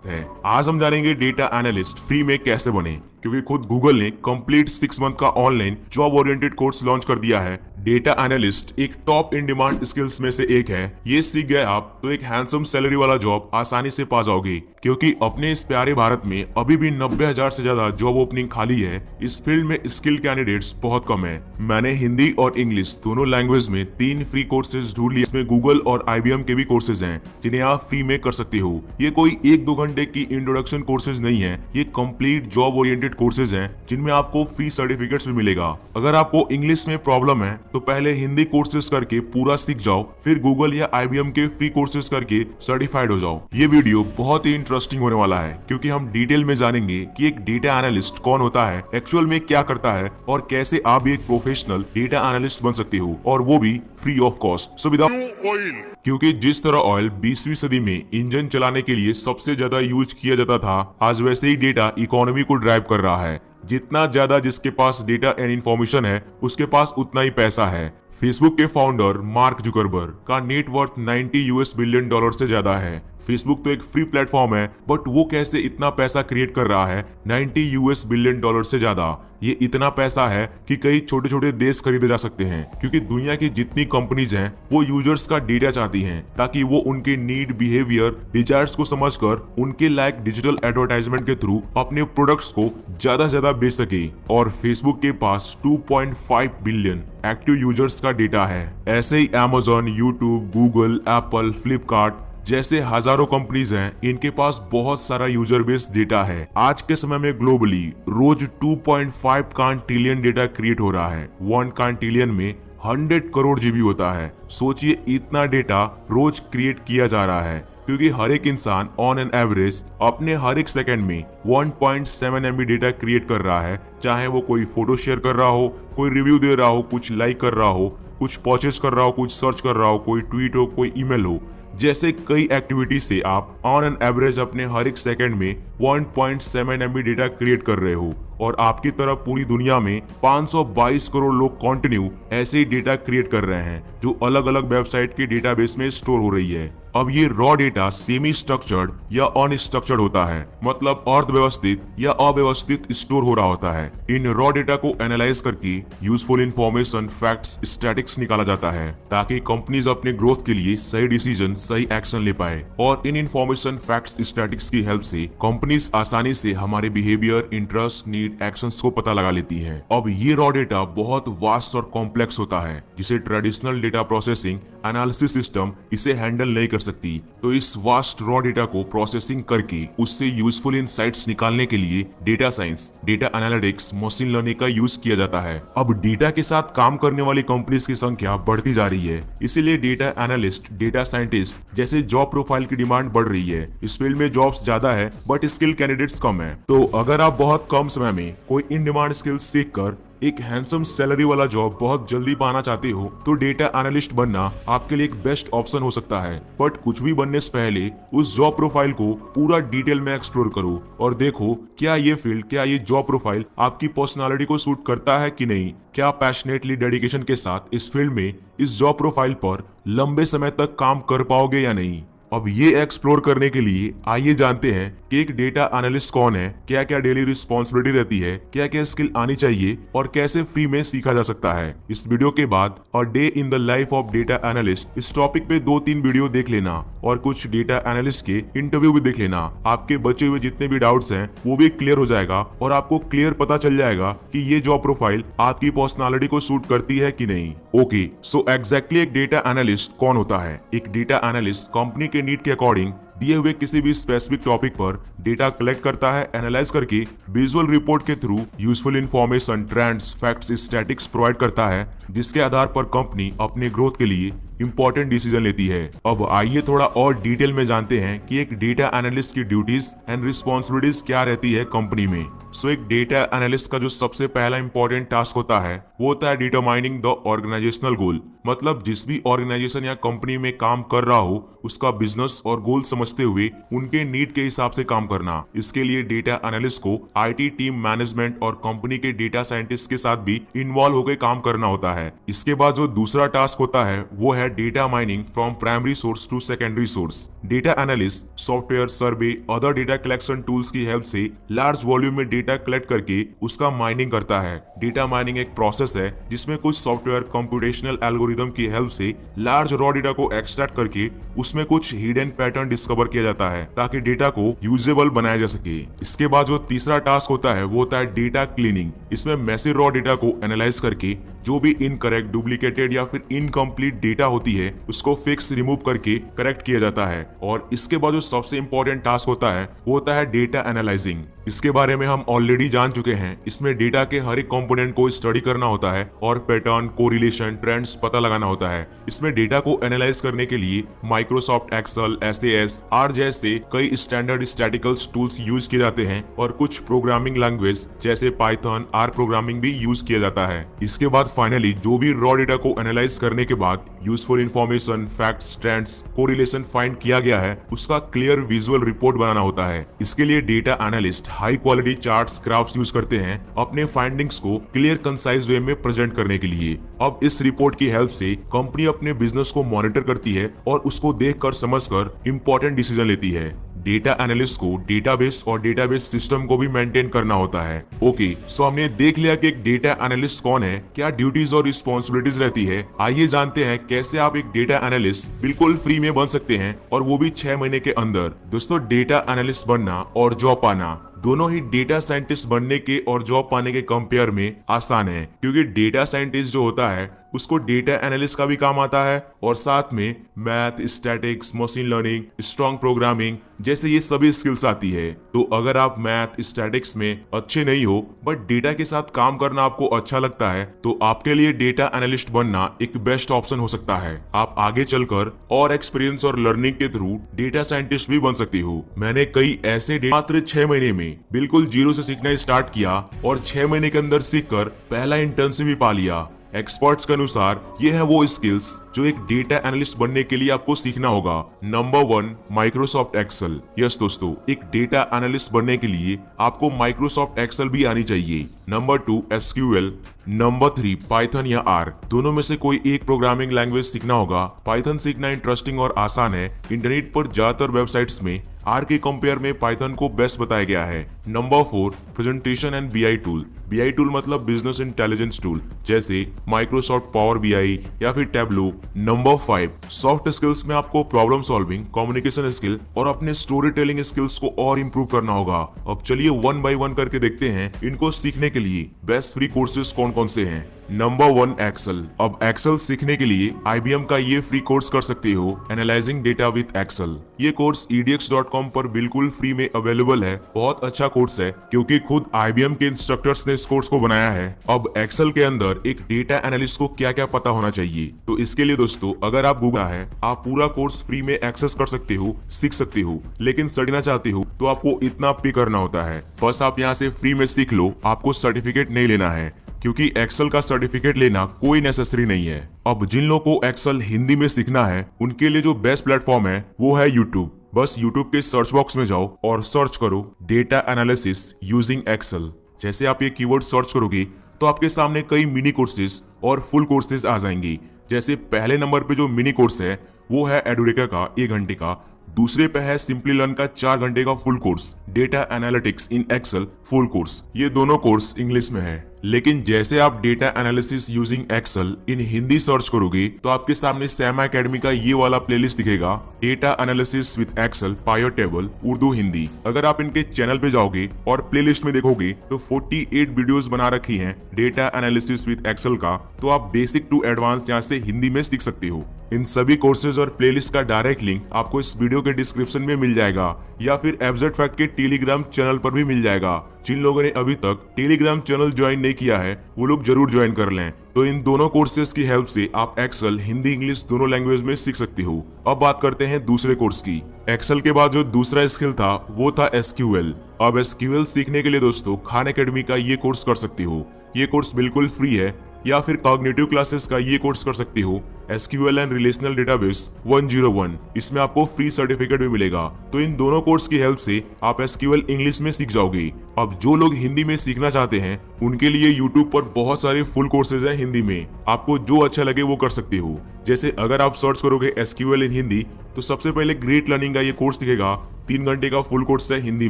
है। आज हम जानेंगे डेटा एनालिस्ट फ्री में कैसे बने, क्योंकि खुद गूगल ने कंप्लीट 6 मंथ का online job oriented course launch कर दिया है। डेटा एनालिस्ट एक टॉप इन डिमांड स्किल्स में से एक है। ये सीख गए आप तो एक हैंडसम सैलरी वाला जॉब आसानी से पा जाओगे, क्योंकि अपने इस प्यारे भारत में अभी भी 90,000 से ज्यादा जॉब ओपनिंग खाली है। इस फील्ड में स्किल्ड कैंडिडेट्स बहुत कम है। मैंने हिंदी और इंग्लिश दोनों लैंग्वेज में 3 फ्री कोर्सेज ढूंढ लिए। इसमें गूगल और IBM के भी कोर्सेज हैं जिन्हें आप फ्री में कर सकते हो। ये कोई 1-2 घंटे की इंट्रोडक्शन कोर्सेज नहीं है, ये कंप्लीट जॉब ओरिएंटेड कोर्सेज हैं जिनमें आपको फ्री सर्टिफिकेट्स भी मिलेगा। अगर आपको इंग्लिश में प्रॉब्लम है तो पहले हिंदी कोर्सेज करके पूरा सीख जाओ, फिर गूगल या IBM के फ्री कोर्सेज करके सर्टिफाइड हो जाओ। ये वीडियो बहुत ही इंटरेस्टिंग होने वाला है, क्योंकि हम डिटेल में जानेंगे कि एक डेटा एनालिस्ट कौन होता है, एक्चुअल में क्या करता है और कैसे आप भी एक प्रोफेशनल डेटा एनालिस्ट बन सकते हो, और वो भी free of cost. So without oil, क्योंकि जिस तरह ऑयल 20वीं सदी में इंजन चलाने के लिए सबसे ज्यादा यूज किया जाता था, आज वैसे ही डेटा इकोनॉमी को ड्राइव कर रहा है। जितना ज्यादा जिसके पास डेटा एंड इंफॉर्मेशन है, उसके पास उतना ही पैसा है। फेसबुक के फाउंडर मार्क जुकरबर्ग का नेटवर्थ 90 US बिलियन डॉलर से ज्यादा है। फेसबुक तो एक फ्री प्लेटफॉर्म है, बट वो कैसे इतना पैसा क्रिएट कर रहा है 90 US बिलियन डॉलर से ज्यादा। ये इतना पैसा है कि कई छोटे छोटे देश खरीदे जा सकते हैं, क्योंकि दुनिया की जितनी कंपनीज हैं वो यूजर्स का डेटा चाहती हैं, ताकि वो उनके नीड, बिहेवियर, डिजायर्स को समझकर उनके लायक डिजिटल एडवर्टाइजमेंट के थ्रू अपने प्रोडक्ट्स को ज्यादा से ज्यादा बेच सके। और फेसबुक के पास 2.5 बिलियन एक्टिव यूजर्स का डेटा है। ऐसे ही Amazon, YouTube, Google, Apple, Flipkart जैसे हजारों कंपनीज हैं, इनके पास बहुत सारा यूजर बेस डेटा है। आज के समय में ग्लोबली रोज 2.5 ट्रिलियन डेटा क्रिएट हो रहा है। 1 ट्रिलियन में 100 करोड़ GB होता है। सोचिए इतना डेटा रोज क्रिएट किया जा रहा है, क्योंकि हर एक इंसान ऑन एन एवरेज अपने हर एक सेकंड में 1.7 MB डेटा क्रिएट कर रहा है। चाहे वो कोई फोटो शेयर कर रहा हो, कोई रिव्यू दे रहा हो, कुछ लाइक कर रहा हो, कुछ परचेस कर रहा हो, कुछ सर्च कर रहा हो, कोई ट्वीट हो, कोई ईमेल हो, जैसे कई एक्टिविटी से आप ऑन एन एवरेज अपने हर एक सेकंड में 1.7 MB डेटा क्रिएट कर रहे हो। और आपकी तरह पूरी दुनिया में 522 करोड़ लोग कंटिन्यू ऐसे ही डेटा क्रिएट कर रहे हैं, जो अलग अलग वेबसाइट के डेटाबेस में स्टोर हो रही है। अब ये रॉ डेटा सेमी स्ट्रक्चर्ड या अनस्ट्रक्चर्ड होता है, मतलब अर्थव्यवस्थित या अव्यवस्थित स्टोर हो रहा होता है। इन रॉ डेटा को एनालाइज करके यूजफुल इंफॉर्मेशन, फैक्ट्स, स्टैटिक्स निकाला जाता है, ताकि कंपनीज अपने ग्रोथ के लिए सही डिसीजन, सही एक्शन ले पाए। और इन इंफॉर्मेशन, फैक्ट्स, स्टैटिक्स की हेल्प से कंपनीज आसानी से हमारे बिहेवियर, इंटरेस्ट, नीड, एक्शंस को पता लगा लेती है। अब ये रॉ डेटा बहुत वास्ट और कॉम्प्लेक्स होता है, जिसे traditional data processing analysis system इसे हैंडल नहीं कर सकती। तो इस वास्ट रॉ डेटा को प्रोसेसिंग करके उससे यूजफुल इनसाइट्स निकालने के लिए data science, data analytics, machine learning का यूज किया जाता है। अब डेटा के साथ काम करने वाली कंपनीज की संख्या बढ़ती जा रही है, इसीलिए डेटा एनालिस्ट, डेटा साइंटिस्ट जैसे जॉब प्रोफाइल की डिमांड बढ़ रही है। इस फील्ड में जॉब्स ज्यादा है, बट स्किल कैंडिडेट्स कम है। तो अगर आप बहुत कम समय में कोई इन डिमांड स्किल्स सीख कर एक हैंडसम सैलरी वाला जॉब बहुत जल्दी पाना चाहते हो, तो डेटा एनालिस्ट बनना आपके लिए एक बेस्ट ऑप्शन हो सकता है। बट कुछ भी बनने से पहले उस जॉब प्रोफाइल को पूरा डिटेल में एक्सप्लोर करो और देखो क्या ये फील्ड, क्या ये जॉब प्रोफाइल आपकी पर्सनालिटी को सूट करता है कि नहीं। क्या पैशनेटली, डेडिकेशन के साथ इस फील्ड में, इस जॉब प्रोफाइल पर लंबे समय तक काम कर पाओगे या नहीं। अब ये एक्सप्लोर करने के लिए आइए जानते हैं कि एक डेटा एनालिस्ट कौन है, क्या क्या डेली रिस्पॉन्सिबिलिटी रहती है, क्या क्या स्किल आनी चाहिए और कैसे फ्री में सीखा जा सकता है। इस वीडियो के बाद और day in the life of data analyst इस टॉपिक पे 2-3 वीडियो देख लेना और कुछ डेटा एनालिस्ट के इंटरव्यू भी देख लेना। आपके बचे हुए जितने भी डाउट्स हैं वो भी क्लियर हो जाएगा और आपको क्लियर पता चल जाएगा कि ये जॉब प्रोफाइल आपकी पर्सनालिटी को सूट करती है कि नहीं। ओके, सो एग्जैक्टली एक डेटा एनालिस्ट कौन होता है। एक डेटा एनालिस्ट कंपनी के नीड के अकॉर्डिंग दिए हुए किसी भी स्पेसिफिक टॉपिक पर डेटा कलेक्ट करता है, एनालाइज करके विजुअल रिपोर्ट के through useful information, trends, facts, statics provide करता है, जिसके आधार पर कंपनी अपने ग्रोथ के लिए इंपॉर्टेंट डिसीजन लेती है। अब आइए थोड़ा और डिटेल में जानते हैं कि एक डेटा एनालिस्ट की ड्यूटीज एंड रिस्पॉन्सिबिलिटीज क्या रहती है कंपनी में। सो एक डेटा एनालिस्ट का जो सबसे पहला इंपॉर्टेंट टास्क होता है वो होता है डिटरमाइनिंग द ऑर्गेनाइजेशनल गोल, मतलब जिस भी ऑर्गेनाइजेशन या कंपनी में काम कर रहा हो उसका बिजनेस और गोल समझते हुए उनके नीड के हिसाब से काम करना। इसके लिए डेटा एनालिस्ट को आईटी टीम, मैनेजमेंट और कंपनी के डेटा साइंटिस्ट के साथ भी इन्वॉल्व होकर काम करना होता है। इसके बाद जो दूसरा टास्क होता है वो है data mining from primary source to secondary source. Data analyst software, survey, other data collection tools की हेल्प से लार्ज वॉल्यूम में डेटा कलेक्ट करके उसका माइनिंग करता है। डेटा माइनिंग एक प्रोसेस है जिसमें कुछ सॉफ्टवेयर कंप्यूटेशनल एल्गोरिदम की हेल्प से लार्ज रॉ डेटा को एक्सट्रैक्ट करके उसमें कुछ हिडन पैटर्न डिस्कवर किया जाता है ताकि डेटा को यूजेबल बनाया जा सके। इसके बाद जो तीसरा टास्क होता है वो होता है डेटा क्लीनिंग। इसमें मैसिव रॉ डेटा को एनालाइज करके जो भी इनकरेक्ट, डुप्लीकेटेड या फिर इनकम्प्लीट डेटा होती है उसको फिक्स, रिमूव करके करेक्ट किया जाता है। और इसके बाद जो सबसे इंपॉर्टेंट टास्क होता है वो होता है डेटा एनालाइजिंग। इसके बारे में हम ऑलरेडी जान चुके हैं। इसमें डेटा के हर एक कंपोनेंट को स्टडी करना होता है और पैटर्न, कोरिलेशन, ट्रेंड्स पता लगाना होता है। इसमें डेटा को एनालाइज करने के लिए माइक्रोसॉफ्ट एक्सेल, SAS, R जैसे कई स्टैंडर्ड स्टैटिकल टूल्स यूज किए जाते हैं और कुछ प्रोग्रामिंग लैंग्वेज जैसे पाइथन, R प्रोग्रामिंग भी यूज किया जाता है। इसके बाद फाइनली जो भी रॉ डेटा को एनालाइज करने के बाद useful information, facts, trends, correlation find किया गया है उसका क्लियर विजुअल रिपोर्ट बनाना होता है। इसके लिए data analyst high quality charts, graphs use करते हैं अपने फाइंडिंग्स को क्लियर, कंसाइज वे में प्रेजेंट करने के लिए। अब इस रिपोर्ट की हेल्प से कंपनी अपने बिजनेस को मॉनिटर करती है और उसको देखकर, समझकर इंपॉर्टेंट डिसीजन लेती है। डेटा एनालिस्ट को डेटाबेस और डेटाबेस सिस्टम को भी मेंटेन करना होता है। ओके, सो हमने देख लिया कि एक डेटा एनालिस्ट कौन है, क्या ड्यूटीज और रिस्पॉन्सिबिलिटीज रहती है। आइए जानते हैं कैसे आप एक डेटा एनालिस्ट बिल्कुल फ्री में बन सकते हैं और वो भी 6 महीने के अंदर। दोस्तों, डेटा एनालिस्ट बनना और जॉब पाना दोनों ही डेटा साइंटिस्ट बनने के और जॉब पाने के कंपेयर में आसान है, क्योंकि डेटा साइंटिस्ट जो होता है उसको डेटा एनालिस्ट का भी काम आता है और साथ में math, statics, machine learning, strong programming जैसे ये सभी स्किल्स आती है। तो अगर आप मैथ, स्टैटिक्स में अच्छे नहीं हो बट डेटा के साथ काम करना आपको अच्छा लगता है तो आपके लिए डेटा एनालिस्ट बनना एक बेस्ट ऑप्शन हो सकता है। आप आगे चलकर और एक्सपीरियंस और लर्निंग के थ्रू डेटा साइंटिस्ट भी बन सकती हो। मैंने कई ऐसे मात्र 6 महीने में बिल्कुल जीरो से सीखना स्टार्ट किया और 6 महीने के अंदर सीखकर पहला इंटर्नशिप भी पा लिया। एक्सपर्ट्स के अनुसार ये है वो स्किल्स जो एक डेटा एनालिस्ट बनने के लिए आपको सीखना होगा। Number 1, Microsoft Excel. यस दोस्तों, एक डेटा एनालिस्ट बनने के लिए आपको माइक्रोसॉफ्ट एक्सेल भी आनी चाहिए। Number 2, SQL। नंबर 3, पाइथन या R। दोनों में से कोई एक प्रोग्रामिंग लैंग्वेज सीखना होगा। पाइथन सीखना इंटरेस्टिंग और आसान है। इंटरनेट पर ज्यादातर वेबसाइट्स में R के कंपेयर में पाइथन को बेस्ट बताया गया है। Number 4, presentation and BI tool. BI tool मतलब बिजनेस इंटेलिजेंस टूल, जैसे माइक्रोसॉफ्ट पावर BI या फिर टैब्लो। नंबर 5, सॉफ्ट स्किल्स में आपको प्रॉब्लम सॉल्विंग, कम्युनिकेशन स्किल और अपने स्टोरी टेलिंग स्किल्स को और इम्प्रूव करना होगा। अब चलिए 1 by 1 करके देखते हैं इनको सीखने के लिए बेस्ट फ्री कोर्सेज कौन कौन से हैं। Number 1, Excel. अब एक्सेल सीखने के लिए IBM का ये फ्री कोर्स कर सकते हो, एनालाइजिंग डेटा विद एक्सेल। ये कोर्स edx.com पर बिल्कुल फ्री में अवेलेबल है। बहुत अच्छा कोर्स है क्योंकि खुद IBM के इंस्ट्रक्टर्स ने इस कोर्स को बनाया है। अब एक्सेल के अंदर एक डेटा एनालिस्ट को क्या क्या पता होना चाहिए, तो इसके लिए दोस्तों अगर आप गूगल है आप पूरा कोर्स फ्री में एक्सेस कर सकते हो, सीख सकते हो। लेकिन सीखना चाहते हो तो आपको इतना पे करना होता है। बस आप यहाँ से फ्री में सीख लो, आपको सर्टिफिकेट नहीं लेना है क्योंकि एक्सेल का सर्टिफिकेट लेना कोई नेसेसरी नहीं है। अब जिन लोगों को एक्सेल हिंदी में सीखना है उनके लिए जो बेस्ट प्लेटफॉर्म है वो है यूट्यूब। बस यूट्यूब के सर्च बॉक्स में जाओ और सर्च करो डेटा एनालिसिस यूजिंग एक्सेल। जैसे आप ये कीवर्ड सर्च करोगे तो आपके सामने कई मिनी कोर्सेज और फुल कोर्सेज आ जाएंगी। जैसे पहले नंबर पे जो मिनी कोर्स है वो है एडुरेका का 1 घंटे का। दूसरे पे है सिंपली लर्न का 4 घंटे का full course, data analytics in Excel full course. ये दोनों कोर्स इंग्लिश में है। लेकिन जैसे आप data analysis using Excel in Hindi search करोगे तो आपके सामने सैमा एकेडमी का ये वाला प्लेलिस्ट दिखेगा, data analysis with Excel pivot table Urdu Hindi. अगर आप इनके चैनल पे जाओगे और प्लेलिस्ट में देखोगे तो 48 वीडियोस बना रखी हैं डेटा एनालिसिस विद एक्सेल का, तो आप बेसिक टू एडवांस यहाँ से हिंदी में सीख सकते हो। इन सभी कोर्सेज और प्लेलिस्ट का डायरेक्ट लिंक आपको इस वीडियो के डिस्क्रिप्शन में मिल जाएगा या फिर FZ फैक्ट के टेलीग्राम चैनल पर भी मिल जाएगा। जिन लोगों ने अभी तक टेलीग्राम चैनल ज्वाइन नहीं किया है वो लोग जरूर ज्वाइन कर लें। तो इन दोनों कोर्सेज की हेल्प से आप एक्सेल हिंदी इंग्लिश दोनों लैंग्वेज में सीख सकते हो। अब बात करते हैं दूसरे कोर्स की। एक्सेल के बाद जो दूसरा स्किल था वो था SQL। अब SQL सीखने के लिए दोस्तों खान एकेडमी का ये कोर्स कर सकते हो। ये कोर्स बिल्कुल फ्री है। या फिर कॉग्निटिव क्लासेस का ये कोर्स कर सकते हो, SQL एंड रिलेशनल डेटाबेस 101। इसमें आपको फ्री सर्टिफिकेट भी मिलेगा। तो इन दोनों कोर्स की हेल्प से आप SQL इंग्लिश में सीख जाओगे। अब जो लोग हिंदी में सीखना चाहते हैं उनके लिए YouTube पर बहुत सारे फुल कोर्सेज हैं हिंदी में, आपको जो अच्छा लगे वो कर सकते हो। जैसे अगर आप सर्च करोगे SQL इन हिंदी तो सबसे पहले ग्रेट लर्निंग का ये कोर्स दिखेगा, 3 घंटे का फुल कोर्स है हिंदी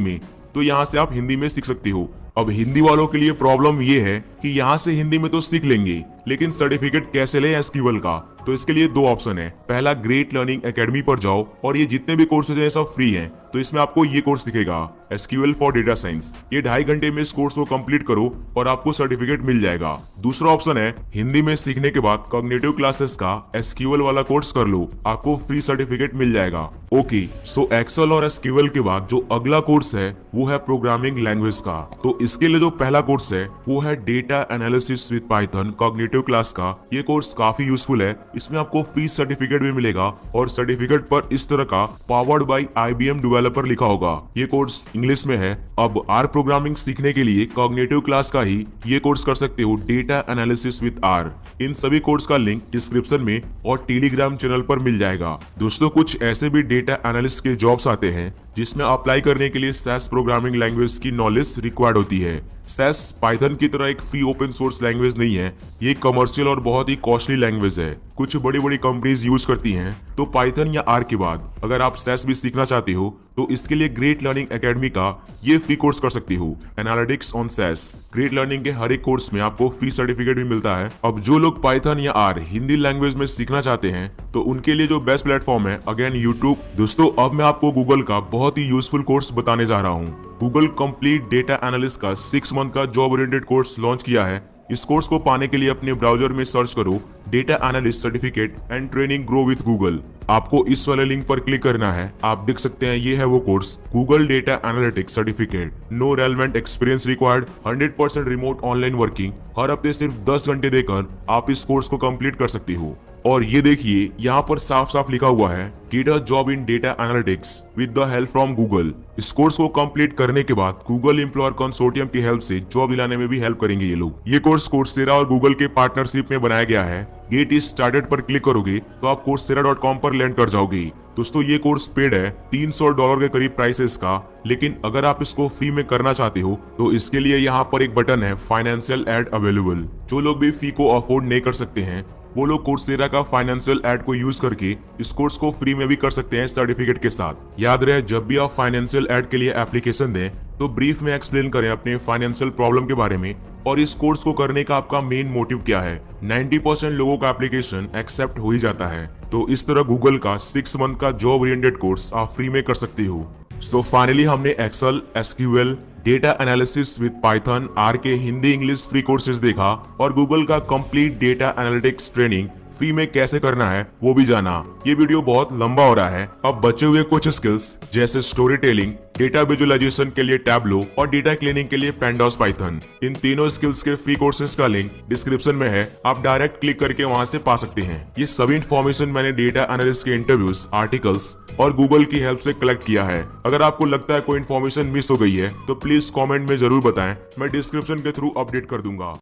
में। तो यहाँ से आप हिंदी में सीख सकते हो। अब हिंदी वालों के लिए प्रॉब्लम ये है कि यहाँ से हिंदी में तो सीख लेंगे, लेकिन सर्टिफिकेट कैसे ले SQL का? तो इसके लिए 2 ऑप्शन है। पहला, ग्रेट लर्निंग एकेडमी पर जाओ और ये जितने भी कोर्सेज हैं सब फ्री हैं। तो इसमें आपको ये कोर्स दिखेगा, SQL फॉर डेटा साइंस। ये 2.5 घंटे में इस कोर्स को कंप्लीट करो और आपको सर्टिफिकेट मिल जाएगा। दूसरा ऑप्शन है, हिंदी में सीखने के बाद कॉग्निटिव क्लासेस का SQL वाला कोर्स कर लो, आपको फ्री सर्टिफिकेट मिल जाएगा। ओके, सो एक्सेल और SQL के बाद जो अगला कोर्स है वो है प्रोग्रामिंग लैंग्वेज का। तो इसके लिए जो पहला कोर्स है वो है data analysis with Python cognitive class का। ये कोर्स काफी यूजफुल है, इसमें आपको फ्री सर्टिफिकेट भी मिलेगा और सर्टिफिकेट पर इस तरह का पावर्ड बाय IBM डेवलपर लिखा होगा। ये कोर्स इंग्लिश में है। अब R प्रोग्रामिंग सीखने के लिए कॉग्निटिव क्लास का ही ये कोर्स कर सकते हो, डेटा एनालिसिस विद R। इन सभी कोर्स का लिंक डिस्क्रिप्शन में और टेलीग्राम चैनल पर मिल जाएगा। दोस्तों, कुछ ऐसे भी डेटा एनालिस्ट के जॉब्स आते हैं जिसमें अप्लाई करने के लिए SAS प्रोग्रामिंग लैंग्वेज की नॉलेज रिक्वायर्ड होती है। SAS पाइथन की तरह एक फ्री ओपन सोर्स लैंग्वेज नहीं है, ये कमर्शियल और बहुत ही कॉस्टली लैंग्वेज है। कुछ बड़ी बड़ी कंपनीज यूज करती हैं। तो पाइथन या R के बाद अगर आप SAS भी सीखना चाहते हो तो इसके लिए ग्रेट लर्निंग एकेडमी का ये फ्री कोर्स कर सकते हो, analytics on SAS। Great learning के हर एक कोर्स में आपको फ्री सर्टिफिकेट भी मिलता है। अब जो लोग पाइथन या R हिंदी लैंग्वेज में सीखना चाहते हैं तो उनके लिए जो बेस्ट प्लेटफॉर्म है अगेन YouTube। दोस्तों, अब मैं आपको गूगल का बहुत ही यूजफुल कोर्स बताने जा रहा हूँ। गूगल कंप्लीट डेटा एनालिस्ट का 6 मंथ का जॉब ओरिएंटेड कोर्स लॉन्च किया है। इस कोर्स को पाने के लिए अपने ब्राउजर में सर्च करो data analyst certificate and training grow with Google. आपको इस वाले लिंक पर क्लिक करना है। आप देख सकते हैं ये है वो course, Google data analytics certificate, no relevant experience required, 100% remote online working. हर हफ्ते सिर्फ 10 घंटे देकर आप इस कोर्स को कंप्लीट कर सकते हो। और ये देखिए यहाँ पर साफ साफ लिखा हुआ है, get a job in data analytics with the help from Google. इस कोर्स को कंप्लीट करने के बाद गूगल एम्प्लॉयर कंसोर्टियम की हेल्प से जॉब दिलाने में भी हेल्प करेंगे ये लोग। ये कोर्स कोर्सेरा और गूगल के पार्टनरशिप में बनाया गया है। गेट इज स्टार्टेड पर क्लिक करोगे तो आप coursera.com पर लैंड कर जाओगे। दोस्तों, ये कोर्स पेड है, $300 के करीब प्राइस है इसका। लेकिन अगर आप इसको फ्री में करना चाहते हो तो इसके लिए यहाँ पर एक बटन है, फाइनेंशियल एड अवेलेबल। जो लोग भी फी को अफोर्ड नहीं कर सकते हैं वो लोग coursera का फाइनेंशियल एड को यूज करके इस कोर्स को फ्री में भी कर सकते हैं सर्टिफिकेट के साथ। याद रहे, जब भी आप फाइनेंशियल एड के लिए एप्लीकेशन दें तो ब्रीफ में एक्सप्लेन करें अपने फाइनेंशियल प्रॉब्लम के बारे में और इस कोर्स को करने का आपका मेन मोटिव क्या है। 90% लोगों का एप्लीकेशन एक्सेप्ट हो ही जाता है। तो इस तरह गूगल का 6 मंथ का जॉब ओरिएंटेड कोर्स आप फ्री में कर सकते हो। सो फाइनली हमने Excel, SQL, data analysis with Python, R के हिंदी इंग्लिश फ्री कोर्सेज देखा और गूगल का complete data analytics training free में कैसे करना है वो भी जाना। ये वीडियो बहुत लंबा हो रहा है। अब बचे हुए कुछ स्किल्स जैसे स्टोरी टेलिंग, डेटा विजुअलाइजेशन के लिए टैबलो और डेटा क्लीनिंग के लिए पेंडोस पाइथन, इन तीनों स्किल्स के फ्री कोर्सेज का लिंक डिस्क्रिप्शन में है। आप डायरेक्ट क्लिक करके वहां से पा सकते हैं। ये सभी इन्फॉर्मेशन मैंने डेटा एनालिस्ट के इंटरव्यूज, आर्टिकल्स और गूगल की हेल्प से कलेक्ट किया है। अगर आपको लगता है कोई इन्फॉर्मेशन मिस हो गई है तो प्लीज कॉमेंट में जरूर बताएं, मैं डिस्क्रिप्शन के थ्रू अपडेट कर दूंगा।